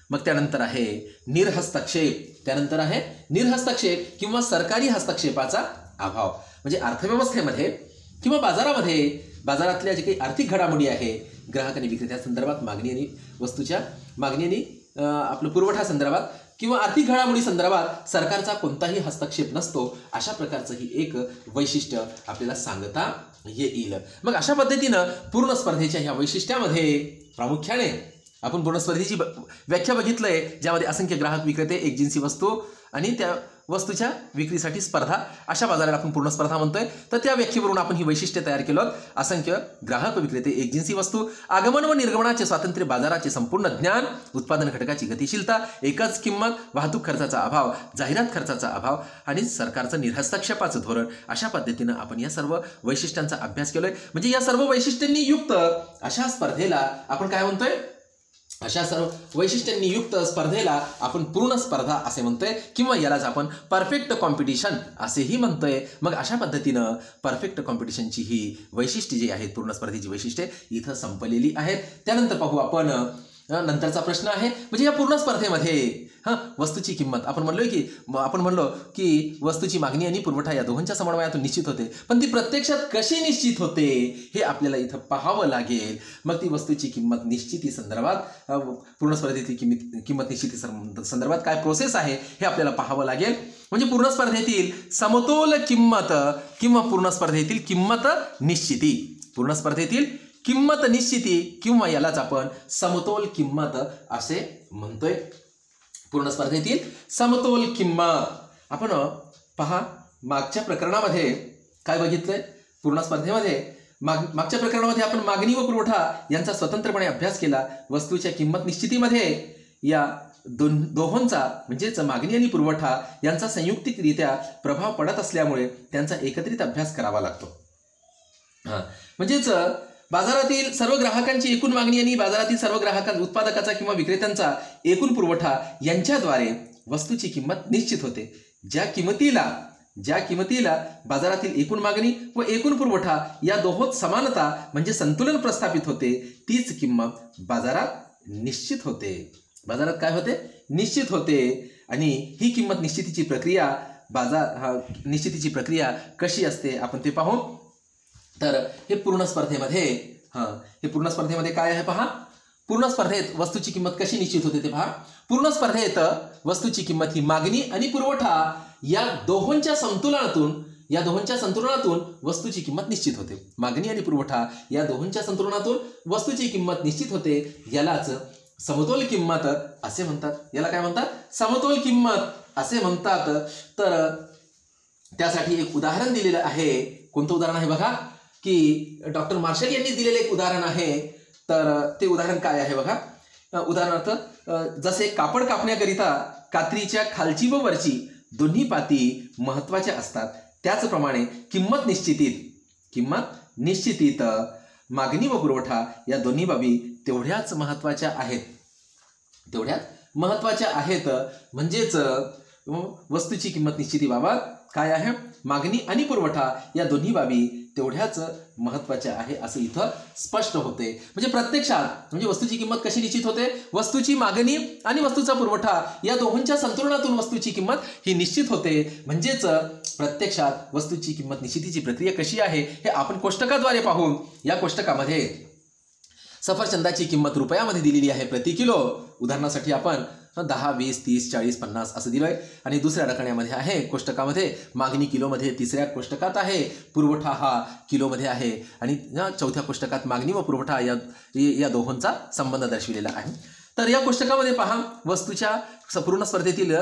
मग त्यानंतर आहे निर्हस्तक्षेप. त्यानंतर आहे निर्हस्तक्षेप किंवा सरकारी हस्तक्षेपाचा अभाव. म्हणजे अर्थव्यवस्थेमध्ये किंवा बाजारातल्या जे काही आर्थिक घडामोडी आहे, ग्राहक आणि विक्रेत्या संदर्भात मागणी आणि वस्तूच्या मागणी आणि आपलं पुरवठा संदर्भात किंवा आर्थिक घडामोडी संदर्भात सरकारचा कोणताही हस्तक्षेप नसतो. अशा प्रकारचं ही एक वैशिष्ट्य आपल्याला सांगता येईल. मग अशा पद्धतीनं पूर्ण स्पर्धेच्या ह्या वैशिष्ट्यामध्ये प्रामुख्याने आपण पूर्ण स्पर्धेची व्याख्या बघितलंय, ज्यामध्ये असंख्य ग्राहक, विक्रेते, एकजिन्सी वस्तू आणि त्या वस्तूच्या विक्रीसाठी स्पर्धा, अशा बाजाराला आपण पूर्ण स्पर्धा म्हणतोय. तर त्या व्याख्येवरून आपण ही वैशिष्ट्ये तयार केलं. असंख्य ग्राहक, विक्रेते, एकजिन्सी वस्तू, आगमन व निर्गमनाचे स्वातंत्र्य, बाजाराचे संपूर्ण ज्ञान, उत्पादन घटकाची गतिशीलता, एकच किंमत, वाहतूक खर्चाचा अभाव, जाहिरात खर्चाचा अभाव आणि सरकारचं निर्हस्तक्षेपाचं धोरण. अशा पद्धतीनं आपण या सर्व वैशिष्ट्यांचा अभ्यास केलोय. म्हणजे या सर्व वैशिष्ट्यांनी युक्त अशा स्पर्धेला आपण काय म्हणतोय? अशा सर्व वैशिष्ट्यांनी युक्त स्पर्धेला आपण पूर्ण स्पर्धा असे म्हणतोय किंवा यालाच आपण परफेक्ट कॉम्पिटिशन असेही म्हणतोय. मग अशा पद्धतीनं परफेक्ट कॉम्पिटिशनची ही वैशिष्ट्ये जी आहेत, पूर्ण स्पर्धेची वैशिष्ट्ये इथं संपलेली आहेत. त्यानंतर पाहू आपण नंतरचा प्रश्न आहे, म्हणजे या पूर्ण स्पर्धेमध्ये वस्तूची किंमत आपण म्हणलो की वस्तूची मागणी आणि पुरवठा या दोघांच्या समन्वयातून निश्चित होते. पण ती प्रत्यक्षात कशी निश्चित होते हे आपल्याला इथं पाहावं लागेल. मग ती वस्तूची किंमत निश्चिती संदर्भात, पूर्ण स्पर्धेतील किंमत निश्चिती संदर्भात काय प्रोसेस आहे हे आपल्याला पाहावं लागेल. म्हणजे पूर्ण स्पर्धेतील समतोल किंमत किंवा पूर्ण स्पर्धेतील किंमत निश्चिती, पूर्ण स्पर्धेतील किंमत निश्चिती किंवा यालाच आपण समतोल किंमत असे म्हणतोय. पूर्ण स्पर्धेतील समतोल किंमत. आपण पहा, मागच्या प्रकरणामध्ये काय बघितलंय? पूर्ण स्पर्धेमध्ये मागच्या प्रकरणामध्ये आपण मागणी व पुरवठा यांचा स्वतंत्रपणे अभ्यास केला. वस्तूच्या किंमत निश्चितीमध्ये या दोहोंचा म्हणजेच मागणी आणि पुरवठा यांचा संयुक्तिकरित्या प्रभाव पडत असल्यामुळे त्यांचा एकत्रित अभ्यास करावा लागतो. म्हणजेच बाजारातील सर्व ग्राहकांची एकूण मागणी आणि बाजारातील सर्व उत्पादकाचा किंवा विक्रेत्यांचा एकूण पुरवठा यांच्याद्वारे वस्तूची किंमत निश्चित होते. ज्या किमतीला बाजारातील एकूण मागणी व एकूण पुरवठा या दोहोत समानता म्हणजे संतुलन प्रस्थापित होते, तीच किंमत बाजारात निश्चित होते. बाजारात काय होते? निश्चित होते. आणि ही किंमत निश्चितीची प्रक्रिया कशी असते आपण ते पाहू. तर हे पूर्ण स्पर्धेमध्ये काय आहे पहा. पूर्ण स्पर्धेत वस्तूची किंमत कशी निश्चित होते ते पहा. पूर्ण स्पर्धेत वस्तूची किंमत ही मागणी आणि पुरवठा या दोहोंच्या संतुलनातून वस्तूची किंमत निश्चित होते. मागणी आणि पुरवठा या दोहोंच्या संतुलनातून वस्तूची किंमत निश्चित होते. यालाच समतोल किंमत असे म्हणतात. याला काय म्हणतात? समतोल किंमत असे म्हणतात. तर त्यासाठी एक उदाहरण दिलेलं आहे. कोणतं उदाहरण आहे बघा, की डॉक्टर मार्शल यांनी दिलेले एक उदाहरण आहे. तर ते उदाहरण काय आहे बघा. उदाहरणार्थ, जसे कापड कापण्याकरिता कात्रीच्या खालची व वरची दोन्ही पाती महत्वाच्या असतात, त्याचप्रमाणे किंमत निश्चितीत मागणी व पुरवठा या दोन्ही बाबी तेवढ्याच महत्वाच्या आहेत. म्हणजेच वस्तूची किंमत निश्चितीबाबत काय आहे? मागणी आणि पुरवठा या दोन्ही बाबी तेवढ्याच महत्वाच्या आहे असं इथं स्पष्ट होते. म्हणजे प्रत्यक्षात वस्तूची किंमत कशी निश्चित होते? वस्तूची मागणी आणि वस्तूचा पुरवठा या दोहोंच्या संतुलनातून वस्तूची किंमत ही निश्चित होते. म्हणजेच प्रत्यक्षात वस्तूची किंमत निश्चितीची प्रक्रिया कशी आहे हे आपण कोष्टकाद्वारे पाहू. या कोष्टकामध्ये सफरचंदाची किंमत रुपयामध्ये दिलेली आहे प्रति किलो. उदाहरणासाठी आपण 10, 20, 30, 40, 50 असं दिलंय. आणि दुसऱ्या रकान्यामध्ये आहे कोष्टकामध्ये मागणी किलोमध्ये, तिसऱ्या कोष्टकात आहे पुरवठा हा किलोमध्ये आहे आणि चौथ्या कोष्टकात मागणी व पुरवठा या दोहोंचा संबंध दर्शविलेला आहे. तर या कोष्टकामध्ये पहा, वस्तूच्या पूर्ण स्पर्धेतील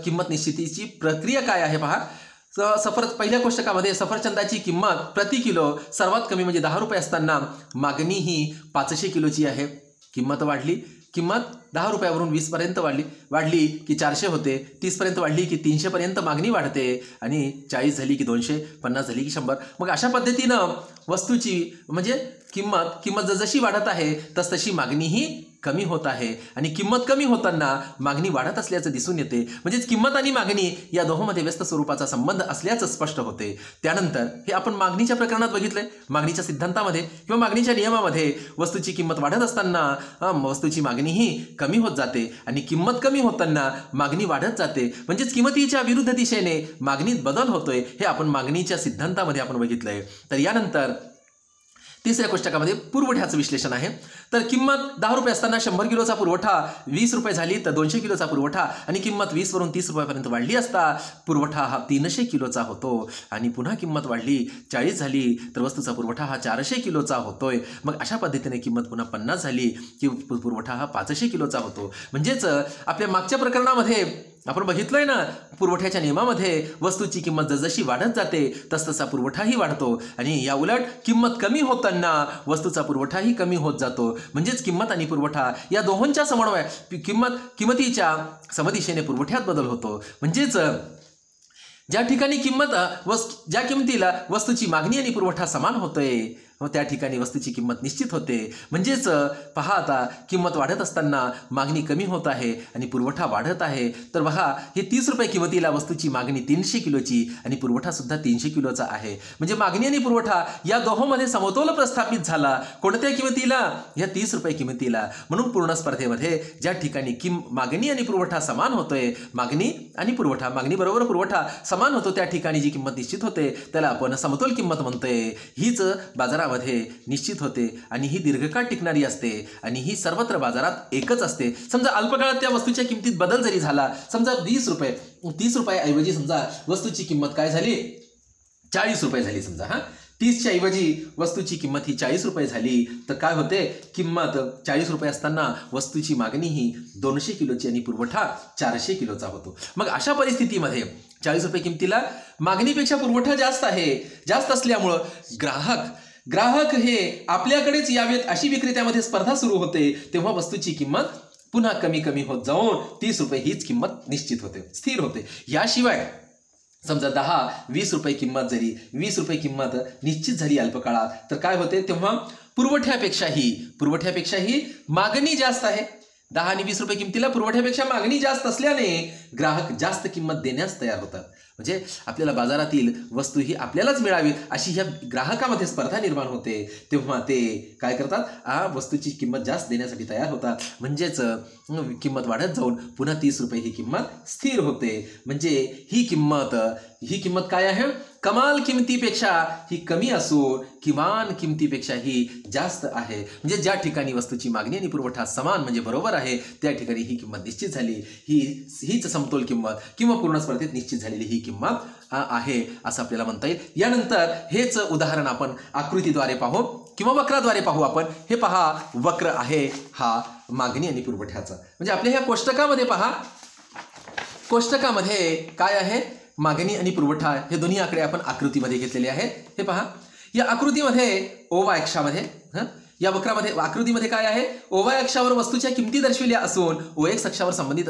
किंमत निश्चितीची प्रक्रिया काय आहे पहा. पहिल्या कोष्टकामध्ये सफरचंदाची किंमत प्रति किलो सर्वात कमी म्हणजे 10 रुपये असताना मागणी ही 500 किलोची आहे. किंमत 10 रुपयावरून 20 पर्यंत वाढली की 400 होते, 30 पर्यंत वाढली की 300 पर्यंत मागणी वाढते आणि 40 झाली की 200, 50 झाली की 100. मग अशा पद्धतीनं वस्तूची किंमत जशी वाढत आहे तसतशी मागणीही कमी होत आहे आणि किंमत कमी होताना मागणी वाढत असल्याचं दिसून येते. म्हणजेच किंमत आणि मागणी या दोहोंमध्ये व्यस्त स्वरूपाचा संबंध असल्याचं स्पष्ट होते. त्यानंतर हे आपण मागणीच्या प्रकरणात बघितलंय. मागणीच्या सिद्धांतामध्ये किंवा मागणीच्या नियमामध्ये वस्तूची किंमत वाढत असताना वस्तूची मागणीही कमी होत जाते आणि किंमत कमी होताना मागणी वाढत जाते. म्हणजेच किंमतीच्या विरुद्ध दिशेने मागणीत बदल होतोय हे आपण मागणीच्या सिद्धांतामध्ये आपण बघितलंय. तर यानंतर तिसऱ्या कोष्टकामध्ये पुरवठ्याचं विश्लेषण आहे. तर किंमत 10 रुपये असताना 100 किलोचा पुरवठा 20 रुपये झाली तर 200 किलोचा पुरवठा आणि किंमत 20 वरून 30 रुपयापर्यंत वाढली असता पुरवठा हा 300 किलोचा होतो आणि पुन्हा किंमत वाढली 40 झाली तर वस्तूचा पुरवठा हा 400 किलोचा होतोय. मग अशा पद्धतीने किंमत पुन्हा 50 झाली की पुरवठा हा 500 किलोचा होतो. म्हणजेच आपल्या मागच्या प्रकरणामध्ये आपण बघितलंय ना, पुरवठ्याच्या नियमामध्ये वस्तूची किंमत जसजशी वाढत जाते तसतसा पुरवठाही वाढतो आणि या उलट किंमत कमी होताना वस्तूचा पुरवठाही कमी होत जातो. म्हणजेच किंमत आणि पुरवठा या दोहोंच्या समन्वय किंमतीच्या समदिशेने पुरवठ्यात बदल होतो. म्हणजेच ज्या ठिकाणी ज्या किंमतीला वस्तूची मागणी आणि पुरवठा समान होतोय त्या ठिकाणी वस्तूची किंमत निश्चित होते. म्हणजेच पहा आता किंमत वाढत असताना मागणी कमी होत आहे आणि पुरवठा वाढत आहे. तर पहा हे 30 रुपये किंमतीला वस्तूची मागणी 300 किलोची आणि पुरवठा सुद्धा 300 किलोचा आहे. म्हणजे मागणी आणि पुरवठा या दोहोंमध्ये समतोल प्रस्थापित झाला. कोणत्या किंमतीला? या 30 रुपये किंमतीला. म्हणून पूर्ण स्पर्धेमध्ये ज्या ठिकाणी मागणी आणि पुरवठा समान होतोय, मागणी आणि पुरवठा, मागणी बरोबर पुरवठा समान होतो त्या ठिकाणी जी किंमत निश्चित होते त्याला आपण समतोल किंमत म्हणतोय. हीच बाजारामध्ये निश्चित होते आणि ही दीर्घकाळ टिकणारी असते आणि ही सर्वत्र बाजारात एकच असते. समजा अल्पकाळात त्या वस्तूच्या किमतीत बदल जरी झाला, समजा 30 रुपये ऐवजी समजा वस्तूची किंमत काय झाली 40 रुपये झाली. समजा 30च्या ऐवजी वस्तूची किंमत ही 40 रुपये झाली तर काय होते, किंमत 40 रुपये असताना वस्तूची मागणी ही 200 किलोची आणि पुरवठा 400 किलोचा होतो. मग अशा परिस्थितीमध्ये 40 रुपये किमतीला मागणीपेक्षा पुरवठा जास्त असल्यामुळं ग्राहक हे आपल्याकडेच यावेत अशी विक्रेत्यामध्ये स्पर्धा सुरू होते. तेव्हा वस्तूची किंमत पुन्हा कमी होत जाऊन 30 रुपये हीच किंमत निश्चित होते, स्थिर होते. याशिवाय समजा 10-20 रुपये किंमत जरी 20 रुपये किंमत निश्चित झाली अल्पकाळात तर काय होते, तेव्हा पुरवठ्यापेक्षाही मागणी जास्त आहे. 10 आणि 20 रुपये किमतीला पुरवठ्यापेक्षा मागणी जास्त असल्याने ग्राहक जास्त किंमत देण्यास तयार होतात. म्हणजे आपल्याला बाजारातील वस्तू ही आपल्यालाच मिळावी अशी ह्या ग्राहकामध्ये स्पर्धा निर्माण होते. तेव्हा ते काय करतात, वस्तूची किंमत जास्त देण्यासाठी तयार होतात. म्हणजेच किंमत वाढत जाऊन पुन्हा 30 रुपये ही किंमत स्थिर होते. म्हणजे ही किंमत काय आहे, कमाल किमतीपेक्षा ही कमी असून किमान किमतीपेक्षा ही जास्त आहे. म्हणजे ज्या ठिकाणी वस्तूची मागणी आणि पुरवठा समान म्हणजे बरोबर आहे त्या ठिकाणी ही किंमत निश्चित झाली. हीच समतोल किंमत किंवा पूर्ण स्पर्धेत निश्चित झालेली ही किंमत आहे असं आपल्याला म्हणता येईल. यानंतर हेच उदाहरण आपण आकृतीद्वारे पाहू किंवा वक्राद्वारे पाहू. आपण हे पहा, वक्र आहे हा मागणी आणि पुरवठ्याचा. म्हणजे आपल्या ह्या कोष्टकामध्ये पहा, कोष्टकामध्ये काय आहे, मागणी आणि पुरवठा हे दोन्ही आकडे आपण आकृतीमध्ये घेतलेले आहेत. हे पहा, या आकृतीमध्ये ओवाय अक्षामध्ये या वक्रामध्ये आकृतीमध्ये काय आहे, ओवाय अक्षावर वस्तूच्या किमती दर्शविल्या असून OX अक्षावर संबंधित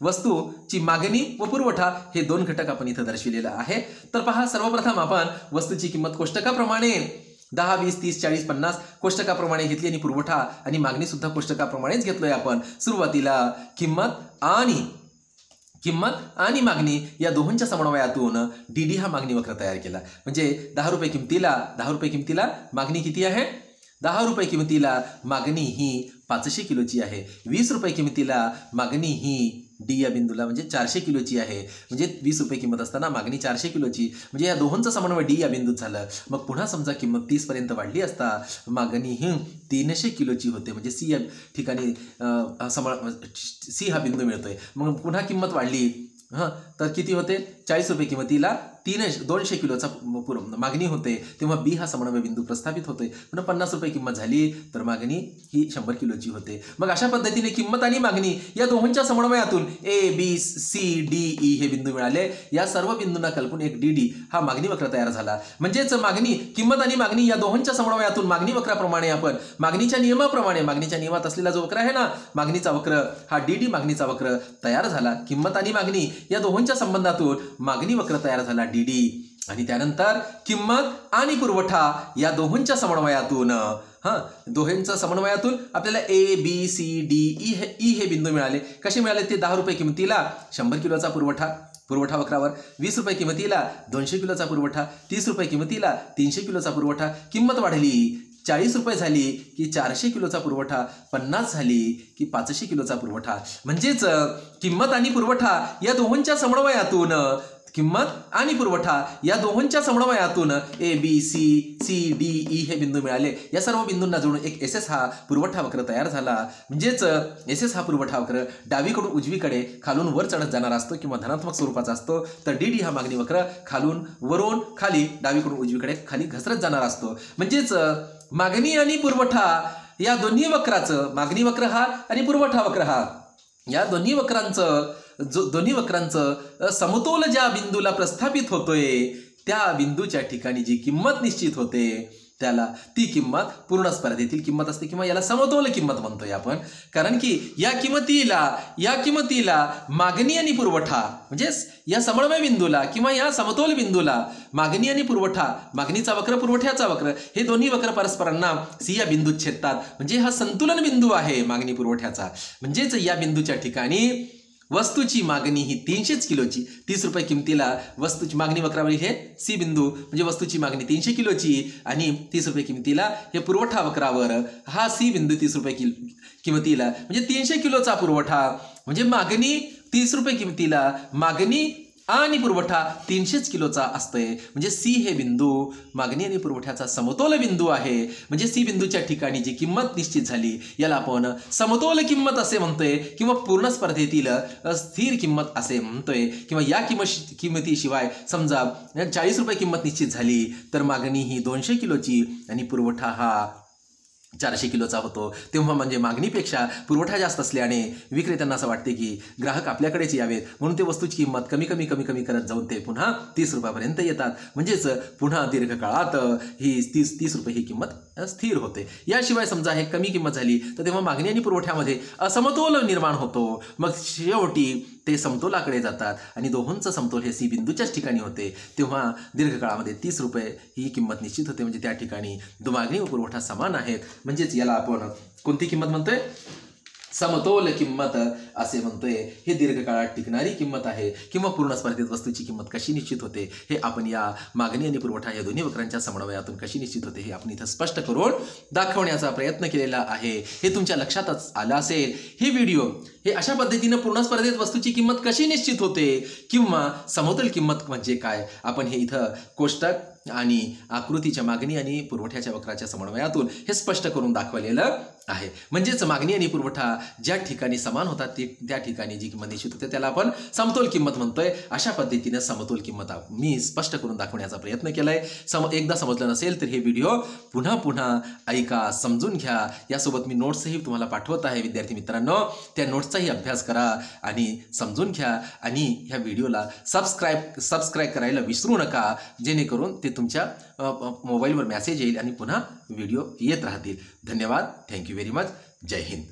वस्तूची मागणी व पुरवठा हे 2 घटक आपण इथं दर्शविलेला आहे. तर पहा, सर्वप्रथम आपण वस्तूची किंमत कोष्टकाप्रमाणे 10, 20, 30, 40, 50 कोष्टकाप्रमाणे घेतली आणि पुरवठा आणि मागणी सुद्धा कोष्टकाप्रमाणेच घेतलोय आपण. सुरुवातीला किंमत आणि मागणी या दोहोंच्या समन्वयातून DD हा मागणी वक्र तयार केला. म्हणजे 10 रुपये किमतीला मागणी किती आहे, 10 रुपये किमतीला मागणी ही 500 किलोची आहे. 20 रुपये किमतीला मागणी ही D या बिंदूला म्हणजे 400 किलोची आहे. म्हणजे 20 रुपये किंमत असताना मागणी 400 किलोची, म्हणजे या दोहोंचं समन्वय D या बिंदूत झालं. मग पुन्हा समजा किंमत 30 पर्यंत वाढली असता मागणी ही 300 किलोची होते. म्हणजे C या ठिकाणी C हा बिंदू मिळतोय. मग पुन्हा किंमत वाढली तर किती होते, 40 रुपये किमतीला 200 किलोचा मागणी होते. तेव्हा B हा समन्वय बिंदू प्रस्थापित होतोय. पुन्हा 50 रुपये किंमत झाली तर मागणी ही 100 किलोची होते. मग अशा पद्धतीने किंमत आणि मागणी या दोहोंच्या समन्वयातून A, B, C, D, E हे बिंदू मिळाले. या सर्व बिंदूंना कल्पून एक DD हा मागणी वक्र तयार झाला. म्हणजेच किंमत आणि मागणी या दोहोंच्या समन्वयातून मागणी वक्राप्रमाणे आपण मागणीच्या नियमात असलेला जो वक्र आहे ना, मागणीचा वक्र हा DD मागणीचा वक्र तयार झाला. किंमत आणि मागणी या दोहोंच्या संबंधातून मागणी वक्र तयार झाला DD. आणि त्यानंतर किंमत आणि पुरवठा या दोहोंच्या समन्वयातून दोहोंच्या समन्वयातून आपल्याला A B C D E हे बिंदू मिळाले. कसे मिळाले ते 10 रुपये किमतीला 100 किलोचा पुरवठा वक्रावर, 20 रुपये किमतीला 200 किलोचा पुरवठा, 30 रुपये किमतीला 300 किलोचा पुरवठा. किंमत वाढली, 40 रुपये झाली की 400 किलोचा पुरवठा, 50 झाली की 500 किलोचा पुरवठा. म्हणजेच किंमत आणि पुरवठा या दोहोंच्या समन्वयातून A B C D E हे बिंदू मिळाले. या सर्व बिंदूंना जोडून एक SS हा पुरवठा वक्र तयार झाला. म्हणजेच SS हा पुरवठा वक्र डावीकडून उजवीकडे खालून वर चढत जाणारा असतो किंवा धनात्मक स्वरूपाचा असतो. तर DD हा मागणी वक्र खालून वरून खाली डावीकडून उजवीकडे खाली घसरत जाणारा असतो. म्हणजेच मागणी आणि पुरवठा या दोन्ही वक्राचं, मागणी वक्र हा आणि पुरवठा वक्र हा, या दोन्ही वक्रांचं समतोल ज्या बिंदूला प्रस्थापित होतोय त्या बिंदूच्या ठिकाणी जी किंमत निश्चित होते त्याला ती किंमत पूर्ण स्पर्धेतील किंमत असते किंवा याला समतोल किंमत म्हणतोय आपण. कारण की या किंमतीला मागणी आणि पुरवठा म्हणजे या समन्वय बिंदूला किंवा या समतोल बिंदूला मागणी आणि पुरवठा, मागणीचा वक्र पुरवठ्याचा वक्र हे दोन्ही वक्र परस्परांना सी या बिंदूत छेदतात. म्हणजे हा संतुलन बिंदू आहे मागणी पुरवठ्याचा. म्हणजेच या बिंदूच्या ठिकाणी वस्तूची मागणी ही 300 किलोची, 30 रुपये किमतीला वस्तूची मागणी वक्रावरील हे सी बिंदू म्हणजे वस्तूची मागणी 300 किलोची आणि 30 रुपये किमतीला हे पुरवठा वक्रावर हा सी बिंदू 30 रुपये किमतीला म्हणजे 300 किलोचा पुरवठा. म्हणजे मागणी 30 रुपये किमतीला, मागणी आणि पुरवठा 300 किलोचा असतंय. म्हणजे सी हे बिंदू मागणी आणि पुरवठ्याचा समतोल बिंदू आहे. म्हणजे सी बिंदूच्या ठिकाणी जी किंमत निश्चित झाली याला आपण समतोल किंमत असे म्हणतोय किंवा पूर्ण स्पर्धेतील स्थिर किंमत असे म्हणतोय. किंवा या किंमतीशिवाय समजा 40 रुपये किंमत निश्चित झाली तर मागणी ही 200 किलोची आणि पुरवठा हा 400 किलोचा होतो. तेव्हा म्हणजे मागणीपेक्षा पुरवठा जास्त असल्याने विक्रेत्यांना असं वाटते की ग्राहक आपल्याकडेच यावेत म्हणून ते वस्तूची किंमत कमी करत जाऊन ते पुन्हा 30 रुपयापर्यंत येतात. म्हणजेच पुन्हा दीर्घकाळात ही 30 रुपये ही किंमत स्थिर होते. याशिवाय समजा हे कमी किंमत झाली तर तेव्हा मागणी आणि पुरवठ्यामध्ये असमतोल निर्माण होतो. मग शेवटी ते समतोलाकडे जातात आणि दोहोंचं समतोल हे सी बिंदूच्याच ठिकाणी होते. तेव्हा दीर्घकाळामध्ये 30 रुपये ही किंमत निश्चित होते. म्हणजे त्या ठिकाणी मागणी व पुरवठा समान आहेत. म्हणजेच याला आपण कोणती किंमत म्हणतोय? समतोल किंमत असे म्हणतोय. हे दीर्घकाळात टिकणारी किंमत आहे. किंवा पूर्ण स्पर्धेत वस्तूची किंमत कशी निश्चित होते हे आपण या मागणी आणि पुरवठा या दोन्ही वक्रांच्या समन्वयातून कशी निश्चित होते हे आपण इथं स्पष्ट करून दाखवण्याचा प्रयत्न केलेला आहे. हे तुमच्या लक्षातच आलं असेल. हे व्हिडिओ हे अशा पद्धतीनं पूर्ण स्पर्धेत वस्तूची किंमत कशी निश्चित होते किंवा समतोल किंमत म्हणजे काय आपण हे इथं कोष्टक आणि आकृतीच्या मागणी आणि पुरवठ्याच्या वक्राच्या समन्वयातून हे स्पष्ट करून दाखवलेलं आहे. म्हणजेच मागणी आणि पुरवठा ज्या ठिकाणी समान होतात त्या ठिकाणी जी किंमत निश्चित होते त्याला आपण समतोल किंमत म्हणतोय. अशा पद्धतीने समतोल किंमत मी स्पष्ट करून दाखवण्याचा प्रयत्न केलाय. एकदा समजलं नसेल तर हे व्हिडिओ पुन्हा ऐका, समजून घ्या. यासोबत मी नोट्सही तुम्हाला पाठवत आहे. विद्यार्थी मित्रांनो, त्या नोट्सचाही अभ्यास करा आणि समजून घ्या आणि ह्या व्हिडिओला सबस्क्राईब करायला विसरू नका, जेणेकरून ते तुमच्या मोबाईलवर मेसेज येईल आणि पुन्हा व्हिडिओ येत राहतील. धन्यवाद. Thank you very much. जय हिंद.